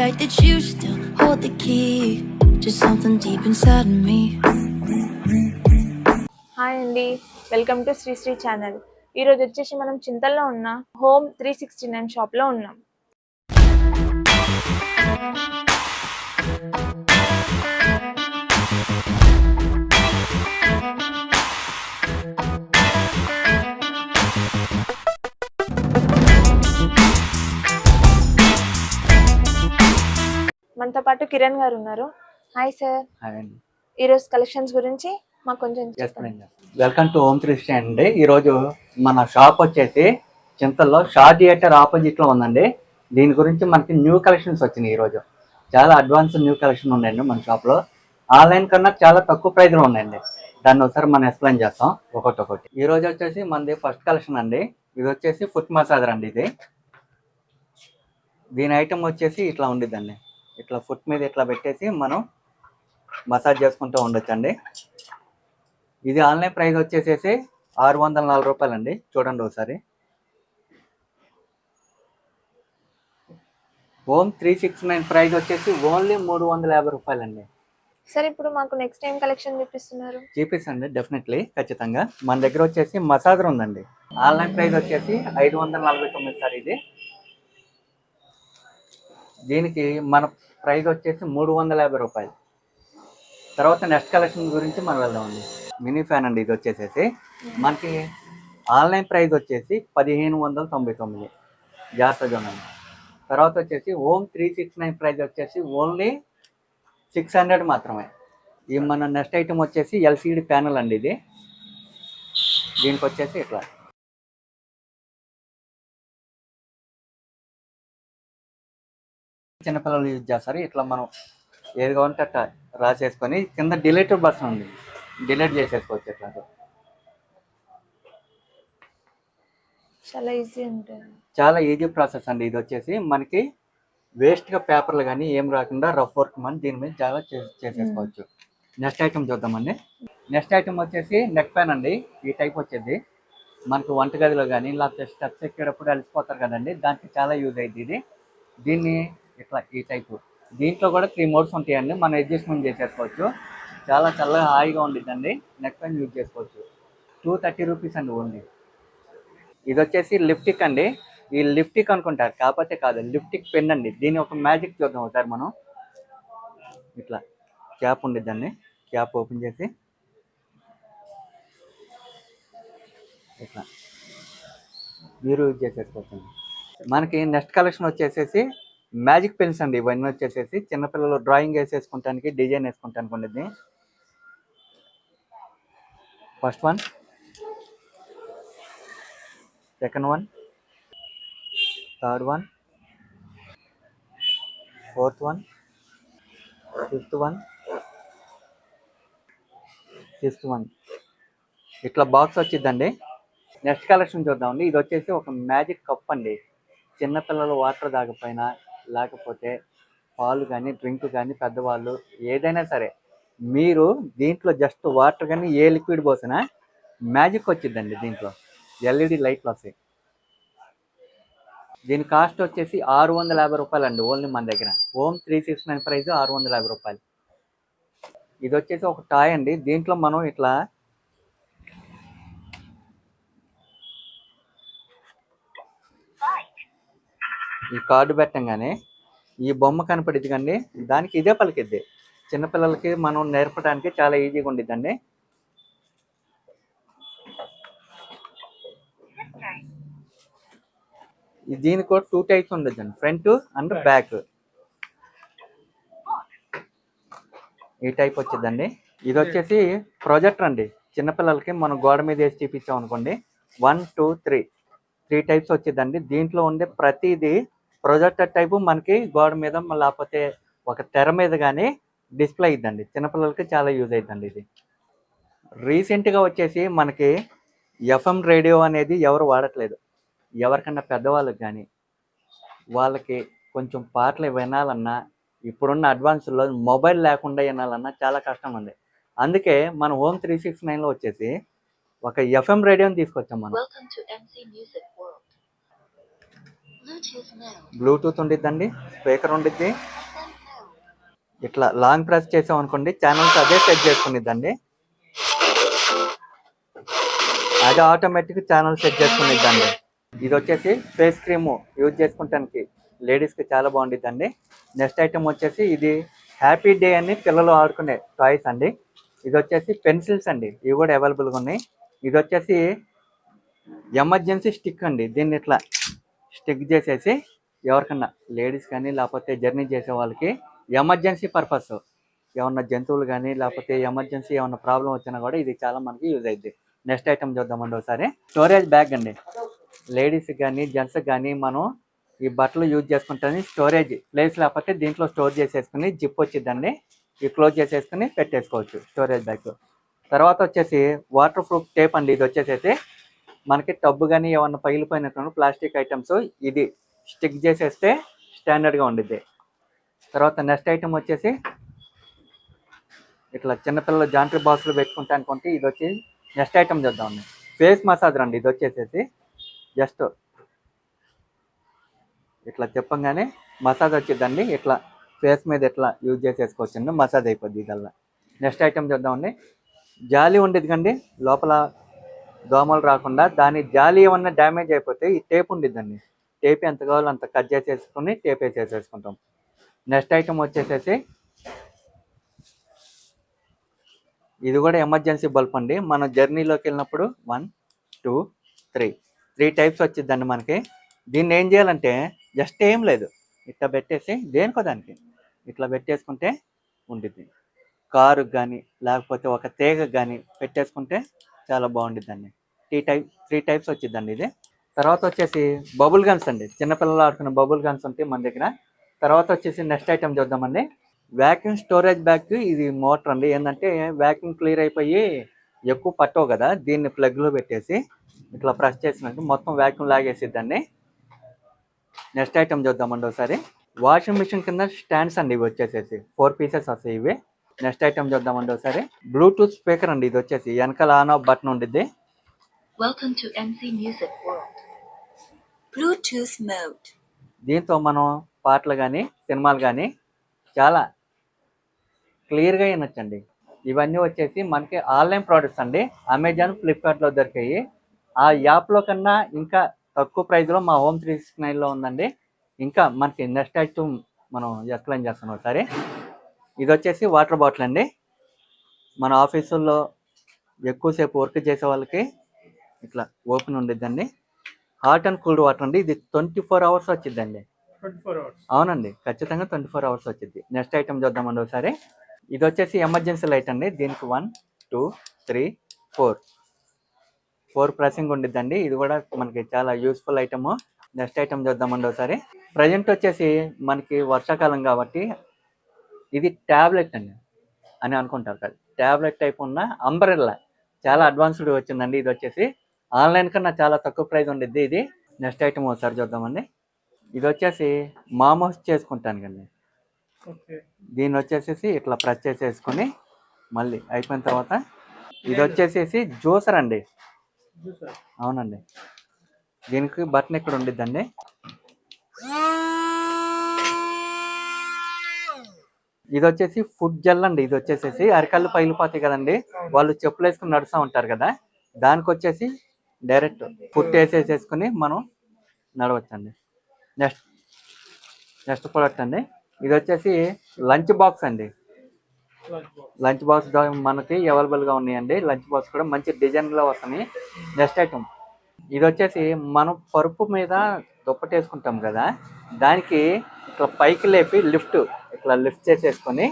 fact that you still hold the key, just something deep inside of me. Hi అండి, welcome to Shri channel. ఈరోజు వచ్చేసి మనం చింతల్లో ఉన్న home 369 షాప్లో ఉన్నాం. మనతో పాటు కిరణ్ గారు ఉన్నారు. Hi sir. ఈరోజు కలెక్షన్స్ గురించి మాకు కొంచెం చెప్పండి. వెల్కమ్ టు హోమ్ 360 అండి. ఈరోజు మన షాప్ వచ్చేసి చింతల్లో షా థియేటర్ ఆపోజిట్ లో ఉందండి. దీని గురించి మనకి న్యూ కలెక్షన్స్ వచ్చినాయి. ఈరోజు చాలా అడ్వాన్స్ న్యూ కలెక్షన్ ఉన్నాయండి మన షాప్ లో. ఆన్లైన్ కన్నా చాలా తక్కువ ప్రైస్ లో ఉన్నాయండి. దాన్ని ఒకసారి మనం ఎక్స్ప్లెయిన్ చేస్తాం ఒకటి. ఈ రోజు వచ్చేసి మనది ఫస్ట్ కలెక్షన్ అండి. ఇది వచ్చేసి ఫుట్ మసాజర్ అండి. దీని ఐటమ్ వచ్చేసి ఇట్లా ఉండిద్దండి. ఇట్లా ఫుట్ మీద ఇట్లా పెట్టేసి మనం మసాజ్ చేసుకుంటూ ఉండొచ్చండి. ఇది ఆన్లైన్ ప్రైస్ వచ్చేసేసి 604 రూపాయలండి. చూడండి ఒకసారి. హోమ్ 369 ప్రైస్ వచ్చేసి ఓన్లీ 350 రూపాయలండి. సార్ ఇప్పుడు మాకు నెక్స్ట్ టైం కలెక్షన్ చూపిస్తున్నారు? చూపిస్తండి, డెఫినెట్లీ, ఖచ్చితంగా. మన దగ్గర వచ్చేసి మసాజర్ ఉందండి. ఆన్లైన్ ప్రైస్ వచ్చేసి 549 సార్. దీనికి మన ప్రైస్ వచ్చేసి 350 రూపాయలు. తర్వాత నెక్స్ట్ కలెక్షన్ గురించి మనం వెళ్దామండి. మినీ ఫ్యాన్ అండి. ఇది వచ్చేసేసి మనకి ఆన్లైన్ ప్రైస్ వచ్చేసి 1599. జాగ్రత్తగా చూడండి. తర్వాత వచ్చేసి హోమ్ 369 ప్రైస్ వచ్చేసి ఓన్లీ 600 మాత్రమే. ఈ మన నెక్స్ట్ ఐటమ్ వచ్చేసి ఎల్సిడి ప్యానల్ అండి. దీనికి వచ్చేసి ఇట్లా చిన్నపిల్లలు యూజ్ చేస్తారు. ఇట్లా మనం ఏది కావాలంటే అట్లా రాసేసుకొని కింద డిలీటర్ బటన్ ఉంది, డిలీట్ చేసేసుకోవచ్చు. ఇట్లా చాలా ఈజీ ప్రాసెస్ అండి. ఇది వచ్చేసి మనకి వేస్ట్గా పేపర్లు కానీ ఏం రాకుండా రఫ్ వర్క్ మనం దీని మీద చాలా చేసేసుకోవచ్చు. నెక్స్ట్ ఐటమ్ చూద్దామండి. నెక్స్ట్ ఐటమ్ వచ్చేసి నెక్ ఫ్యాన్ అండి. ఈ టైప్ వచ్చేది మనకి వంటగదిలో కానీ లేకపోతే స్టెప్స్ ఎక్కేటప్పుడు అలసిపోతారు కదండి, దానికి చాలా యూజ్ అయ్యింది. దీన్ని ఇట్లా ఈ టైపు. దీంట్లో కూడా 3 మోడ్స్ ఉంటాయండి. మనం అడ్జస్ట్మెంట్ చేసేసుకోవచ్చు. చాలా చల్లగా హాయిగా ఉండిద్దండి. నెక్ ఫ్యాన్ యూజ్ చేసుకోవచ్చు. 230 రూపీస్ అండి ఓన్లీ. ఇది వచ్చేసి లిప్టిక్ అండి. ఈ లిప్టిక్ అనుకుంటారు, కాకపోతే కాదు, లిప్టిక్ పెన్ అండి. దీని ఒక మ్యాజిక్ చూద్దాం ఒకసారి మనం. ఇట్లా క్యాప్ ఉండిద్దండి. క్యాప్ ఓపెన్ చేసి ఇట్లా మీరు యూజ్ చేసేసుకోవచ్చు. మనకి నెక్స్ట్ కలెక్షన్ వచ్చేసేసి మ్యాజిక్ పెన్స్ అండి. ఇవన్నీ వచ్చేసేసి చిన్నపిల్లలు డ్రాయింగ్ వేసేసుకుంటానికి, డిజైన్ వేసుకుంటానికి ఉండేది. First one, second one, third one, fourth one, fifth one, sixth one. ఇట్లా బాక్స్ వచ్చిందండి. నెక్స్ట్ కలెక్షన్ చూద్దామండి. ఇది వచ్చేసి ఒక మ్యాజిక్ కప్ అండి. చిన్నపిల్లలు వాటర్ తాగపోయినా లేకపోతే పాలు కానీ డ్రింక్ కానీ పెద్దవాళ్ళు ఏదైనా సరే మీరు దీంట్లో జస్ట్ వాటర్ కానీ ఏ లిక్విడ్ పోసినా మ్యాజిక్ వచ్చిందండి. దీంట్లో ఎల్ఈడి లైట్లు వస్తాయి. దీని కాస్ట్ వచ్చేసి 650 రూపాయలు అండి ఓన్లీ మన దగ్గర. హోమ్ 369 ప్రైస్ 650 రూపాయలు. ఇది వచ్చేసి ఒక టాయ్ అండి. దీంట్లో మనం ఇట్లా ఈ కార్డు పెట్టంగానే ఈ బొమ్మ కనపడిద్ది కండి, దానికి ఇదే పలికిద్ది. చిన్నపిల్లలకి మనం నేర్పడానికి చాలా ఈజీగా ఉండిద్దండి. దీనికి కూడా 2 టైప్స్ ఉండొచ్చండి, ఫ్రంట్ అండ్ బ్యాక్. ఈ టైప్ వచ్చిందండి. ఇది వచ్చేసి ప్రొజెక్టర్ అండి. చిన్నపిల్లలకి మనం గోడ మీద వేసి చూపించాం అనుకోండి, 1 2 3 టైప్స్ వచ్చిందండి. దీంట్లో ఉండే ప్రతిదీ ప్రొజెక్టర్ టైపు మనకి గోడ మీద లేకపోతే ఒక తెర మీద కానీ డిస్ప్లే అయ్యిద్దండి. చిన్నపిల్లలకి చాలా యూజ్ అవుతుందండి. ఇది రీసెంట్గా వచ్చేసి మనకి ఎఫ్ఎం రేడియో అనేది ఎవరు వాడట్లేదు. ఎవరికన్నా పెద్దవాళ్ళకి కానీ వాళ్ళకి కొంచెం పాటలు వినాలన్నా ఇప్పుడున్న అడ్వాన్స్లో మొబైల్ లేకుండా వినాలన్నా చాలా కష్టం ఉంది. అందుకే మన హోమ్ 369లో వచ్చేసి ఒక ఎఫ్ఎం రేడియోని తీసుకొచ్చాం మనం. బ్లూటూత్ ఉండిద్దండి, స్పీకర్ ఉండిద్ది. ఇట్లా లాంగ్ ప్రెస్ చేసాం అనుకోండి ఛానల్స్ అదే సెట్ చేసుకునిద్దండి. అది ఆటోమేటిక్ ఛానల్ సెట్ చేసుకునిద్దండి. ఇది వచ్చేసి ఫేస్ క్రీమ్ యూజ్ చేసుకుంటానికి లేడీస్కి చాలా బాగుండిద్దండి. నెక్స్ట్ ఐటమ్ వచ్చేసి ఇది హ్యాపీ డే అని పిల్లలు ఆడుకునే టాయ్స్ అండి. ఇది వచ్చేసి పెన్సిల్స్ అండి, ఇవి కూడా అవైలబుల్గా ఉన్నాయి. ఇది వచ్చేసి ఎమర్జెన్సీ స్టిక్ అండి. దీన్ని ఇట్లా స్టిక్ చేసేసి ఎవరికన్నా లేడీస్ కానీ లేకపోతే జర్నీ చేసే వాళ్ళకి ఎమర్జెన్సీ పర్పస్ ఏమన్నా జంతువులు కానీ లేకపోతే ఎమర్జెన్సీ ఏమన్నా ప్రాబ్లం వచ్చినా కూడా ఇది చాలా మనకి యూజ్ అయింది. నెక్స్ట్ ఐటమ్ చూద్దామండి ఒకసారి. స్టోరేజ్ బ్యాగ్ అండి. లేడీస్కి కానీ జెంట్స్కి కానీ మనం ఈ బట్టలు యూజ్ చేసుకుంటాని స్టోరేజ్ ప్లేస్ లేకపోతే దీంట్లో స్టోర్ చేసేసుకుని జిప్ వచ్చిద్దండి, ఇది క్లోజ్ చేసేసుకుని పెట్టేసుకోవచ్చు స్టోరేజ్ బ్యాగ్. తర్వాత వచ్చేసి వాటర్ ప్రూఫ్ టేప్ అండి. ఇది వచ్చేసి మనకి టబ్బు కానీ ఏమన్నా పగిలిపోయినట్టు ప్లాస్టిక్ ఐటమ్స్ ఇది స్టిక్ చేసేస్తే స్టాండర్డ్గా ఉండిద్ది. తర్వాత నెక్స్ట్ ఐటమ్ వచ్చేసి ఇట్లా చిన్నపిల్లలు జాంట్రీ బాక్స్లో పెట్టుకుంటా అనుకుంటే ఇది వచ్చి నెక్స్ట్ ఐటమ్ చూద్దామండి. ఫేస్ మసాజర్ అండి. ఇది వచ్చేసి జస్ట్ ఇట్లా చెప్పంగానే మసాజ్ వచ్చిద్దండి. ఇట్లా ఫేస్ మీద ఇట్లా యూజ్ చేసేసుకోవచ్చండి, మసాజ్ అయిపోద్ది ఇదల్లా. నెక్స్ట్ ఐటమ్ చూద్దామండి. జాలి ఉండేది కండి, లోపల దోమలు రాకుండా దాని జాలి ఏమన్నా డ్యామేజ్ అయిపోతే ఈ టేప్ ఉండిద్దండి. టేప్ ఎంత కావాలో అంత కట్ చేసేసుకుని టేప్ వేసేసుకుంటాం. నెక్స్ట్ ఐటమ్ వచ్చేసేసి ఇది కూడా ఎమర్జెన్సీ బల్బ్ అండి. మనం జర్నీలోకి వెళ్ళినప్పుడు 1 2 3 టైప్స్ వచ్చిద్దండి మనకి. దీన్ని ఏం చేయాలంటే జస్ట్ ఏం లేదు, ఇట్లా పెట్టేసి దేనికో దానికి ఇట్లా పెట్టేసుకుంటే ఉండిద్ది. కారుకు కానీ లేకపోతే ఒక తీగకు కానీ పెట్టేసుకుంటే చాలా బాగుండిద్దండి. 3 టైప్స్ వచ్చిద్దండి ఇది. తర్వాత వచ్చేసి బబుల్ గన్స్ అండి. చిన్నపిల్లలు ఆడుకున్న బబుల్ గన్స్ ఉంటాయి మన దగ్గర. తర్వాత వచ్చేసి నెక్స్ట్ ఐటమ్ చూద్దామండి. Vacuum storage bag. ఇది మోటార్ అండి. ఏంటంటే వ్యాక్యూమ్ క్లియర్ అయిపోయి ఎక్కువ పట్టవు కదా, దీన్ని ప్లగ్లో పెట్టేసి ఇట్లా ప్రెస్ చేసినట్టు మొత్తం వ్యాక్యూమ్ లాగేసిద్దండి. నెక్స్ట్ ఐటమ్ చూద్దామండి ఒకసారి. వాషింగ్ మిషన్ కింద స్టాండ్స్ అండి. ఇవి వచ్చేసేసి 4 పీసెస్ వస్తాయి ఇవి. నెక్స్ట్ ఐటమ్ చూద్దామండి ఒకసారి. బ్లూటూత్ స్పీకర్ అండి. ఇది వచ్చేసి వెనకాల ఆన్ ఆఫ్ బటన్ ఉండిద్ది. Welcome to MC Music World. Bluetooth mode. దీంతో మనం పాటలు కానీ సినిమాలు కానీ చాలా క్లియర్గా వినొచ్చండి. ఇవన్నీ వచ్చేసి మనకి ఆన్లైన్ ప్రోడక్ట్స్ అండి. అమెజాన్, ఫ్లిప్కార్ట్లో దొరికాయి. ఆ యాప్లో కన్నా ఇంకా తక్కువ ప్రైస్లో మా హోమ్ 369లో ఉందండి. ఇంకా మనకి నెక్స్ట్ ఐటమ్ మనం ఎక్స్ప్లెయిన్ చేస్తున్నాం ఒకసారి. ఇది వచ్చేసి వాటర్ బాటిల్ అండి. మన ఆఫీసుల్లో ఎక్కువసేపు వర్క్ చేసే వాళ్ళకి ఇట్లా ఓపెన్ ఉండిద్దండి. హాట్ అండ్ కూల్డ్ వాటర్ అండి. ఇది 24 అవర్స్ వచ్చిద్దండి. అవునండి, ఖచ్చితంగా 24 అవర్స్ వచ్చింది. నెక్స్ట్ ఐటమ్ చూద్దామండి ఒకసారి. ఇది వచ్చేసి ఎమర్జెన్సీ లైట్ అండి. దీనికి 1 2 3 4 ప్రెసింగ్ ఉండిద్దండి. ఇది కూడా మనకి చాలా యూస్ఫుల్ ఐటమ్. నెక్స్ట్ ఐటమ్ చూద్దామండి ఒకసారి. ప్రజెంట్ వచ్చేసి మనకి వర్షాకాలం కాబట్టి ఇది ట్యాబ్లెట్ అండి అని అనుకుంటారు కదా, ట్యాబ్లెట్ టైప్ ఉన్న అంబ్రెల్లా చాలా అడ్వాన్స్డ్ వచ్చిందండి. ఇది వచ్చేసి ఆన్లైన్ కన్నా చాలా తక్కువ ప్రైస్ ఉండిద్ది ఇది. నెక్స్ట్ ఐటమ్ ఒకసారి చూద్దామండి. ఇది వచ్చేసి మామోస్ చేసుకుంటాను కండి. దీన్ని వచ్చేసేసి ఇట్లా ప్రెస్ చేసేసుకొని మళ్ళీ అయిపోయిన తర్వాత ఇది వచ్చేసేసి జ్యూసర్ అండి. అవునండి, దీనికి బటన్ ఇక్కడ ఉండిద్దండి. ఇది వచ్చేసి ఫుడ్ జెల్ అండి. ఇది వచ్చేసేసి అరికళ్ళు పగిలిపోతాయి కదండి, వాళ్ళు చెప్పులు వేసుకుని నడుస్తూ ఉంటారు కదా, దానికి వచ్చేసి డైరెక్ట్ ఫుడ్ వేసేసేసుకుని మనం నడవచ్చండి. నెక్స్ట్ ప్రోడక్ట్ అండి. ఇది వచ్చేసి లంచ్ బాక్స్ అండి. లంచ్ బాక్స్ మనకి అవైలబుల్గా ఉన్నాయండి. లంచ్ బాక్స్ కూడా మంచి డిజైన్లో వస్తున్నాయి. నెక్స్ట్ ఐటమ్ ఇది వచ్చేసి మనం పరుపు మీద దుప్పటేసుకుంటాం కదా, దానికి ఇట్లా పైకి లేపి ఇట్లా లిఫ్ట్ చేసేసుకొని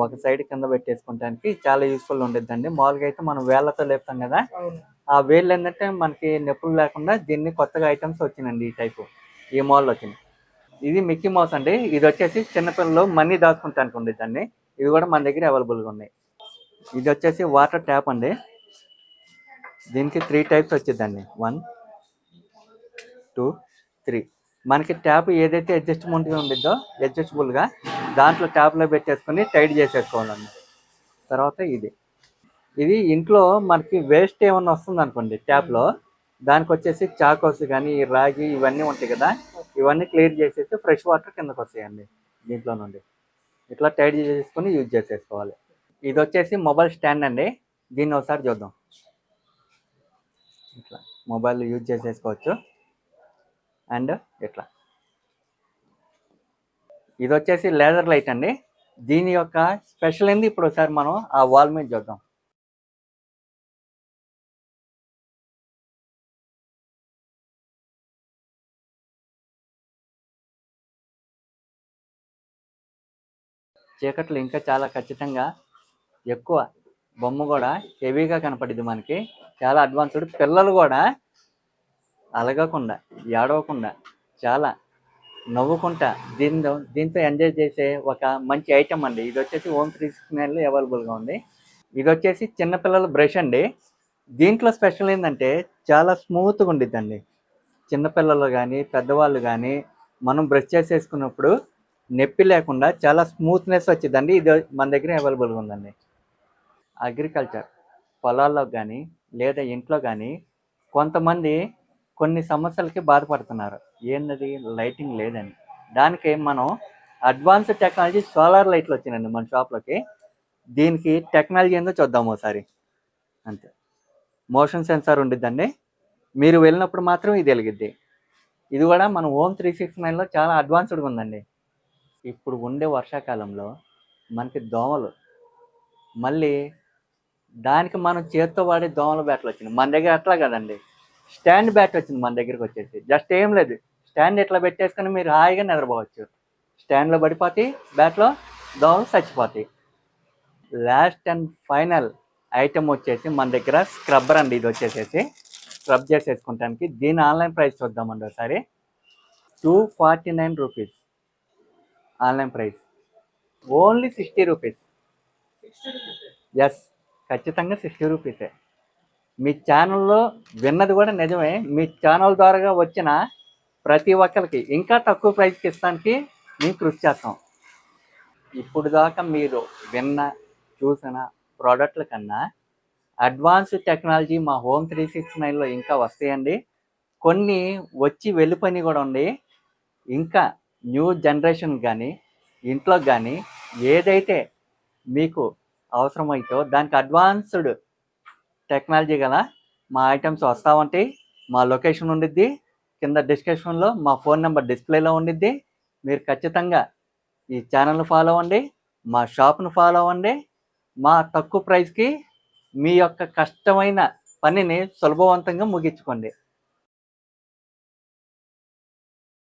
ఒక సైడ్ కింద పెట్టేసుకుంటానికి చాలా యూస్ఫుల్ ఉండిద్దండి. మామూలుగా అయితే మనం వేళ్ళతో లేపుతాం కదా, ఆ వేళ్ళు ఏంటంటే మనకి నొప్పులు లేకుండా దీన్ని కొత్తగా ఐటమ్స్ వచ్చినాయండి. ఈ టైపు ఈ మోడల్ వచ్చింది. ఇది మిక్కీ మౌస్ అండి. ఇది వచ్చేసి చిన్నపిల్లలు మనీ దాచుకుంటానికి ఉండిద్దండి. ఇది కూడా మన దగ్గర అవైలబుల్గా ఉన్నాయి. ఇది వచ్చేసి వాటర్ ట్యాప్ అండి. దీనికి 3 టైప్స్ వచ్చిందండి. 1 2 3. మనకి ట్యాప్ ఏదైతే అడ్జస్ట్బుల్గా దాంట్లో ట్యాప్లో పెట్టేసుకొని టైట్ చేసేసుకోవాలండి. తర్వాత ఇది ఇంట్లో మనకి వేస్ట్ ఏమన్నా వస్తుంది అనుకోండి ట్యాప్లో, దానికి వచ్చేసి చాకోస్ కానీ ఈ రాగి ఇవన్నీ ఉంటాయి కదా, ఇవన్నీ క్లియర్ చేసేసి ఫ్రెష్ వాటర్ కిందకు వస్తాయండి దీంట్లో నుండి. ఇట్లా టైట్ చేసుకొని యూజ్ చేసేసుకోవాలి. ఇది వచ్చేసి మొబైల్ స్టాండ్ అండి. దీన్ని ఒకసారి చూద్దాం. ఇట్లా మొబైల్ యూజ్ చేసేసుకోవచ్చు. అండ్ ఇట్లా ఇది వచ్చేసి లేజర్ లైట్ అండి. దీని యొక్క స్పెషల్ ఏంది ఇప్పుడు ఒకసారి మనం ఆ వాల్ మీద చూద్దాం. చీకట్లు ఇంకా చాలా ఖచ్చితంగా ఎక్కువ బొమ్మ కూడా హెవీగా కనపడింది మనకి. చాలా అడ్వాన్స్డ్. పిల్లలు కూడా అలగకుండా ఏడవకుండా చాలా నవ్వుకుంటా దీంతో ఎంజాయ్ చేసే ఒక మంచి ఐటమ్ అండి. ఇది వచ్చేసి Home 369లో అవైలబుల్గా ఉంది. ఇది వచ్చేసి చిన్నపిల్లల బ్రష్ అండి. దీంట్లో స్పెషల్ ఏంటంటే చాలా స్మూత్గా ఉండిద్దండి. చిన్నపిల్లలు కానీ పెద్దవాళ్ళు కానీ మనం బ్రష్ చేసేసుకున్నప్పుడు నొప్పి లేకుండా చాలా స్మూత్నెస్ వచ్చిందండి. ఇది మన దగ్గర అవైలబుల్గా ఉందండి. అగ్రికల్చర్ పొలాల్లో కానీ లేదా ఇంట్లో కానీ కొంతమంది కొన్ని సమస్యలకి బాధపడుతున్నారు. ఏంటది? లైటింగ్ లేదని. దానికి మనం అడ్వాన్స్ టెక్నాలజీ సోలార్ లైట్లు వచ్చినాయండి మన షాప్లోకి. దీనికి టెక్నాలజీ ఏందో చూద్దాం ఒకసారి. అంతే, మోషన్ సెన్సార్ ఉండిద్దండి. మీరు వెళ్ళినప్పుడు మాత్రం ఇది వెలిగిద్ది. ఇది కూడా మన Home 369లో చాలా అడ్వాన్స్డ్గా ఉందండి. ఇప్పుడు ఉండే వర్షాకాలంలో మనకి దోమలు, మళ్ళీ దానికి మనం చేత్తో వాడే దోమల బ్యాట్లు వచ్చినాయి. మన దగ్గర అట్లా కదండి, స్టాండ్ బ్యాట్ వచ్చింది మన దగ్గరికి వచ్చేసి. జస్ట్ ఏం లేదు, స్టాండ్ ఇట్లా పెట్టేసుకొని మీరు హాయిగా నిద్రపోవచ్చు. స్టాండ్లో పడిపోతాయి, బ్యాట్లో దోమలు చచ్చిపోతాయి. లాస్ట్ అండ్ ఫైనల్ ఐటమ్ వచ్చేసి మన దగ్గర స్క్రబ్బర్ అండి. ఇది వచ్చేసేసి స్క్రబ్ చేసేసుకుంటానికి. దీని ఆన్లైన్ ప్రైస్ చూద్దామండి ఒకసారి. 249 rupees online price. Only 60 rupees. Yes, ఖచ్చితంగా 60 రూపీసే. మీ ఛానల్లో విన్నది కూడా నిజమే. మీ ఛానల్ ద్వారా వచ్చిన ప్రతి ఒక్కరికి ఇంకా తక్కువ ప్రైస్కి ఇస్తానికి మేము కృషి చేస్తాం. ఇప్పుడు దాకా మీరు విన్న చూసిన ప్రోడక్ట్ల కన్నా అడ్వాన్స్ టెక్నాలజీ మా Home 369లో ఇంకా వస్తాయండి. కొన్ని వచ్చి వెళ్ళిపోయినాయి కూడా ఉంది. ఇంకా న్యూ జనరేషన్ కానీ ఇంట్లో కానీ ఏదైతే మీకు అవసరమైతే దానికి అడ్వాన్స్డ్ టెక్నాలజీ గల మా ఐటమ్స్ వస్తూ ఉంటాయి. మా లొకేషన్ ఉండిద్ది కింద డిస్క్రిప్షన్లో, మా ఫోన్ నెంబర్ డిస్ప్లేలో ఉండిద్ది. మీరు ఖచ్చితంగా ఈ ఛానల్ని ఫాలో అవ్వండి, మా షాప్ను ఫాలో అవ్వండి. మా తక్కువ ప్రైస్కి మీ యొక్క కష్టమైన పనిని సులభవంతంగా ముగించుకోండి.